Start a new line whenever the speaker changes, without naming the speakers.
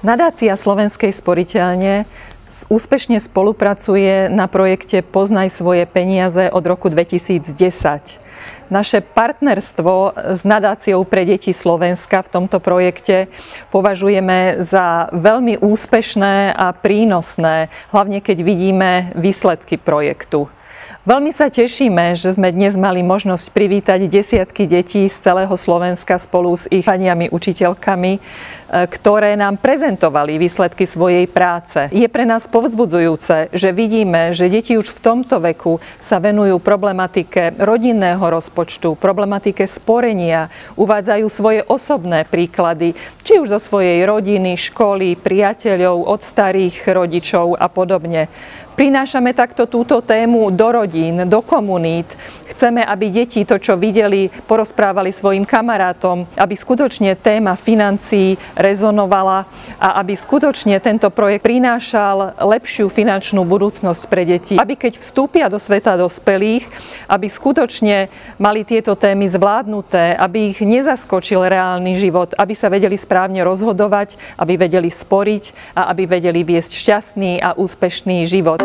Nadácia Slovenskej sporiteľne úspešne spolupracuje na projekte Poznaj svoje peniaze od roku 2010. Naše partnerstvo s Nadáciou pre deti Slovenska v tomto projekte považujeme za veľmi úspešné a prínosné, hlavne keď vidíme výsledky projektu. Veľmi sa tešíme, že sme dnes mali možnosť privítať desiatky detí z celého Slovenska spolu s ich paniami učiteľkami, ktoré nám prezentovali výsledky svojej práce. Je pre nás povzbudzujúce, že vidíme, že deti už v tomto veku sa venujú problematike rodinného rozpočtu, problematike sporenia, uvádzajú svoje osobné príklady, či už zo svojej rodiny, školy, priateľov, od starých rodičov a podobne. Prinášame takto túto tému do rodín, do komunít. Chceme, aby deti to, čo videli, porozprávali svojim kamarátom, aby skutočne téma financií rezonovala a aby skutočne tento projekt prinášal lepšiu finančnú budúcnosť pre deti. Aby keď vstúpia do sveta dospelých, aby skutočne mali tieto témy zvládnuté, aby ich nezaskočil reálny život, aby sa vedeli správne rozhodovať, aby vedeli sporiť a aby vedeli viesť šťastný a úspešný život.